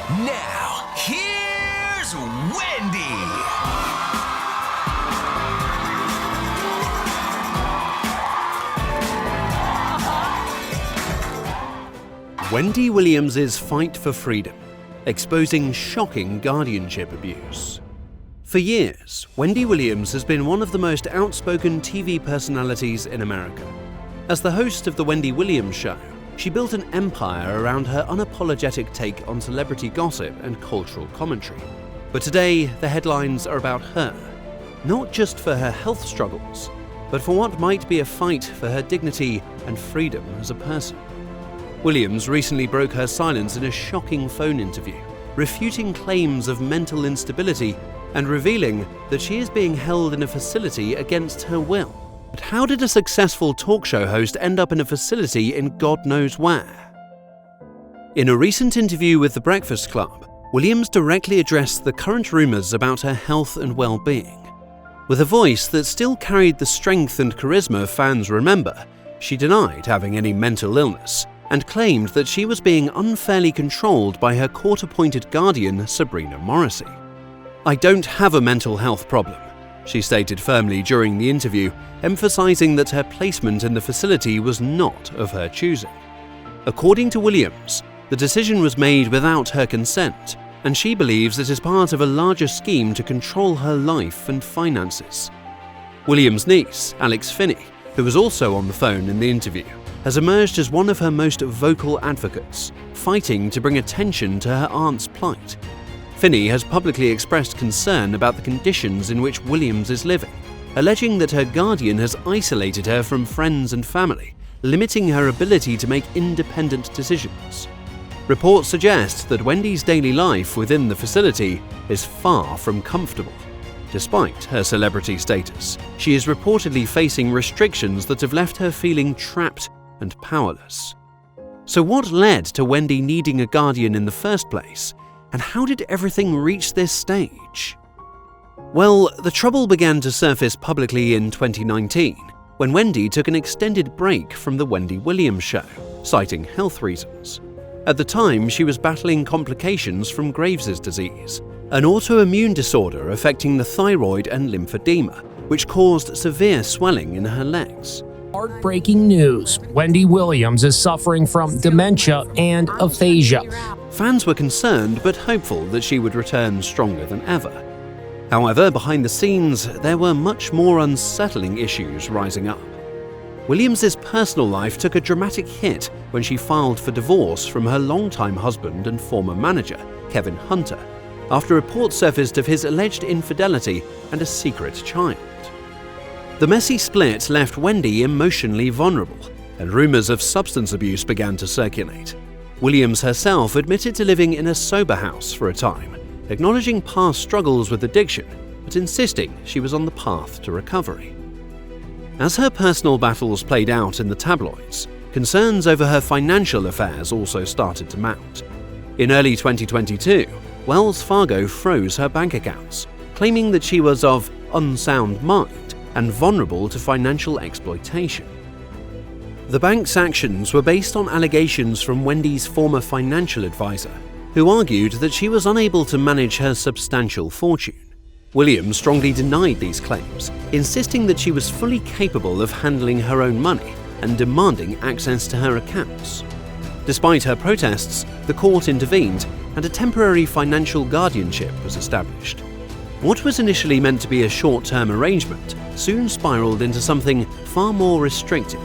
Now, here's Wendy. Wendy Williams' fight for freedom, exposing shocking guardianship abuse. For years, Wendy Williams has been one of the most outspoken TV personalities in America. As the host of The Wendy Williams Show, she built an empire around her unapologetic take on celebrity gossip and cultural commentary. But today, the headlines are about her, not just for her health struggles, but for what might be a fight for her dignity and freedom as a person. Williams recently broke her silence in a shocking phone interview, refuting claims of mental instability and revealing that she is being held in a facility against her will. But how did a successful talk show host end up in a facility in God knows where? In a recent interview with The Breakfast Club, Williams directly addressed the current rumors about her health and well-being. With a voice that still carried the strength and charisma fans remember, she denied having any mental illness and claimed that she was being unfairly controlled by her court-appointed guardian, Sabrina Morrissey. "I don't have a mental health problem," she stated firmly during the interview, emphasizing that her placement in the facility was not of her choosing. According to Williams, the decision was made without her consent, and she believes it is part of a larger scheme to control her life and finances. Williams' niece, Alex Finney, who was also on the phone in the interview, has emerged as one of her most vocal advocates, fighting to bring attention to her aunt's plight. Finney has publicly expressed concern about the conditions in which Williams is living, alleging that her guardian has isolated her from friends and family, limiting her ability to make independent decisions. Reports suggest that Wendy's daily life within the facility is far from comfortable. Despite her celebrity status, she is reportedly facing restrictions that have left her feeling trapped and powerless. So what led to Wendy needing a guardian in the first place, and how did everything reach this stage? Well, the trouble began to surface publicly in 2019, when Wendy took an extended break from The Wendy Williams Show, citing health reasons. At the time, she was battling complications from Graves' disease, an autoimmune disorder affecting the thyroid and lymphedema, which caused severe swelling in her legs. Heartbreaking news. Wendy Williams is suffering from dementia and aphasia. Fans were concerned but hopeful that she would return stronger than ever. However, behind the scenes, there were much more unsettling issues rising up. Williams' personal life took a dramatic hit when she filed for divorce from her longtime husband and former manager, Kevin Hunter, after reports surfaced of his alleged infidelity and a secret child. The messy split left Wendy emotionally vulnerable, and rumors of substance abuse began to circulate. Williams herself admitted to living in a sober house for a time, acknowledging past struggles with addiction, but insisting she was on the path to recovery. As her personal battles played out in the tabloids, concerns over her financial affairs also started to mount. In early 2022, Wells Fargo froze her bank accounts, claiming that she was of unsound mind and vulnerable to financial exploitation. The bank's actions were based on allegations from Wendy's former financial advisor, who argued that she was unable to manage her substantial fortune. Williams strongly denied these claims, insisting that she was fully capable of handling her own money and demanding access to her accounts. Despite her protests, the court intervened and a temporary financial guardianship was established. What was initially meant to be a short-term arrangement soon spiraled into something far more restrictive.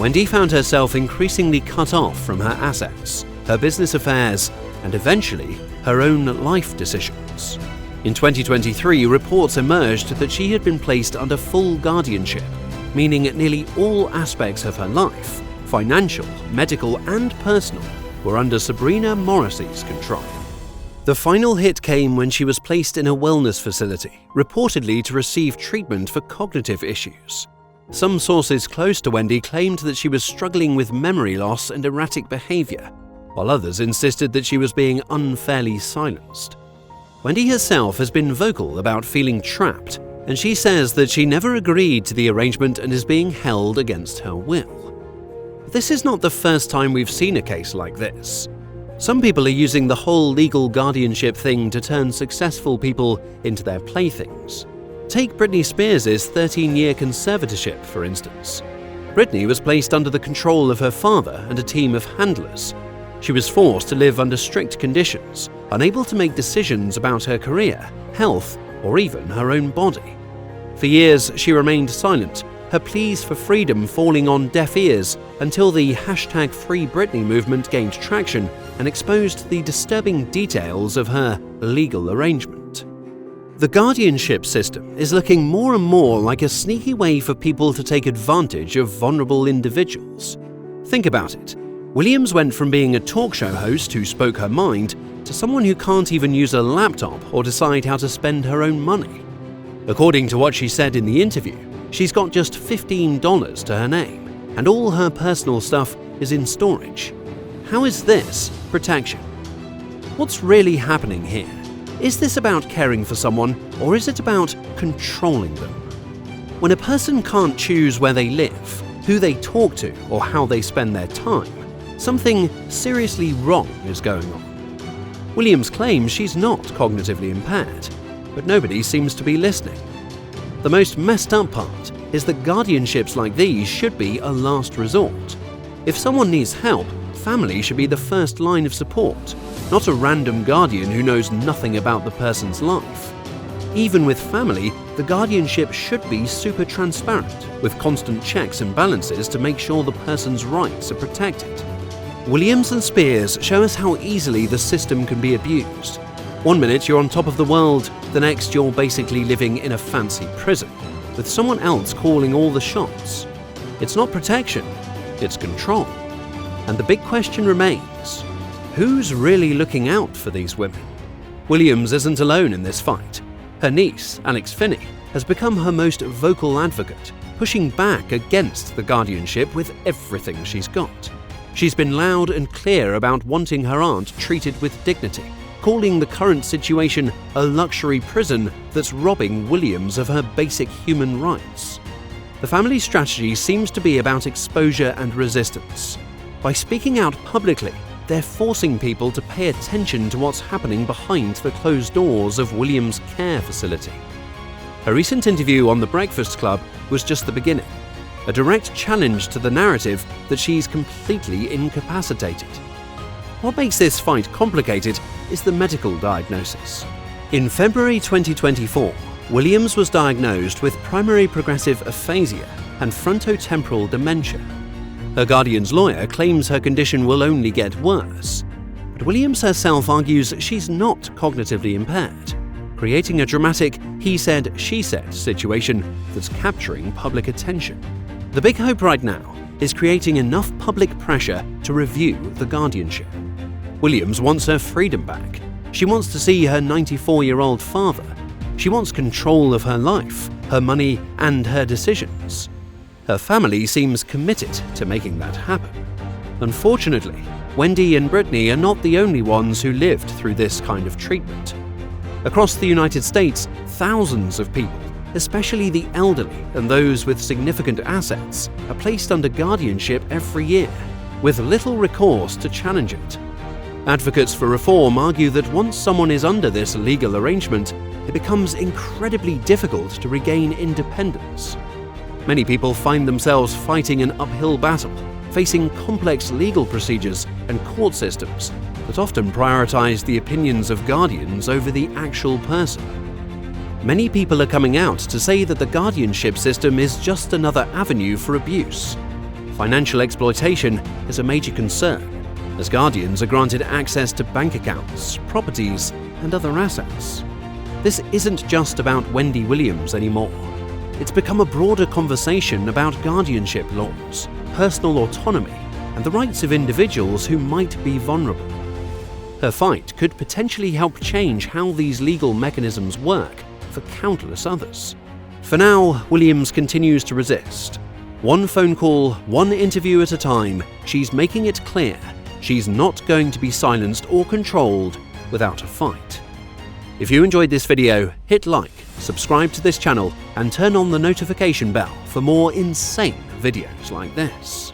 Wendy found herself increasingly cut off from her assets, her business affairs, and eventually her own life decisions. In 2023, reports emerged that she had been placed under full guardianship, meaning nearly all aspects of her life, financial, medical, and personal, were under Sabrina Morrissey's control. The final hit came when she was placed in a wellness facility, reportedly to receive treatment for cognitive issues. Some sources close to Wendy claimed that she was struggling with memory loss and erratic behavior, while others insisted that she was being unfairly silenced. Wendy herself has been vocal about feeling trapped, and she says that she never agreed to the arrangement and is being held against her will. This is not the first time we've seen a case like this. Some people are using the whole legal guardianship thing to turn successful people into their playthings. Take Britney Spears' 13-year conservatorship, for instance. Britney was placed under the control of her father and a team of handlers. She was forced to live under strict conditions, unable to make decisions about her career, health, or even her own body. For years, she remained silent, her pleas for freedom falling on deaf ears until the #FreeBritney movement gained traction and exposed the disturbing details of her legal arrangement. The guardianship system is looking more and more like a sneaky way for people to take advantage of vulnerable individuals. Think about it. Williams went from being a talk show host who spoke her mind to someone who can't even use a laptop or decide how to spend her own money. According to what she said in the interview, she's got just $15 to her name, and all her personal stuff is in storage. How is this protection? What's really happening here? Is this about caring for someone, or is it about controlling them? When a person can't choose where they live, who they talk to, or how they spend their time, something seriously wrong is going on. Williams claims she's not cognitively impaired, but nobody seems to be listening. The most messed up part is that guardianships like these should be a last resort. If someone needs help, family should be the first line of support, not a random guardian who knows nothing about the person's life. Even with family, the guardianship should be super transparent, with constant checks and balances to make sure the person's rights are protected. Williams and Spears show us how easily the system can be abused. One minute you're on top of the world, the next you're basically living in a fancy prison, with someone else calling all the shots. It's not protection, it's control. And the big question remains, who's really looking out for these women? Williams isn't alone in this fight. Her niece, Alex Finney, has become her most vocal advocate, pushing back against the guardianship with everything she's got. She's been loud and clear about wanting her aunt treated with dignity, calling the current situation a luxury prison that's robbing Williams of her basic human rights. The family strategy seems to be about exposure and resistance. By speaking out publicly, they're forcing people to pay attention to what's happening behind the closed doors of Williams' care facility. Her recent interview on The Breakfast Club was just the beginning, a direct challenge to the narrative that she's completely incapacitated. What makes this fight complicated is the medical diagnosis. In February 2024, Williams was diagnosed with primary progressive aphasia and frontotemporal dementia. Her guardian's lawyer claims her condition will only get worse, but Williams herself argues she's not cognitively impaired, creating a dramatic he said, she said situation that's capturing public attention. The big hope right now is creating enough public pressure to review the guardianship. Williams wants her freedom back. She wants to see her 94-year-old father. She wants control of her life, her money, and her decisions. Her family seems committed to making that happen. Unfortunately, Wendy and Britney are not the only ones who lived through this kind of treatment. Across the United States, thousands of people, especially the elderly and those with significant assets, are placed under guardianship every year, with little recourse to challenge it. Advocates for reform argue that once someone is under this legal arrangement, it becomes incredibly difficult to regain independence. Many people find themselves fighting an uphill battle, facing complex legal procedures and court systems that often prioritize the opinions of guardians over the actual person. Many people are coming out to say that the guardianship system is just another avenue for abuse. Financial exploitation is a major concern, as guardians are granted access to bank accounts, properties, and other assets. This isn't just about Wendy Williams anymore. It's become a broader conversation about guardianship laws, personal autonomy, and the rights of individuals who might be vulnerable. Her fight could potentially help change how these legal mechanisms work for countless others. For now, Williams continues to resist. One phone call, one interview at a time, she's making it clear she's not going to be silenced or controlled without a fight. If you enjoyed this video, hit like, subscribe to this channel, and turn on the notification bell for more insane videos like this.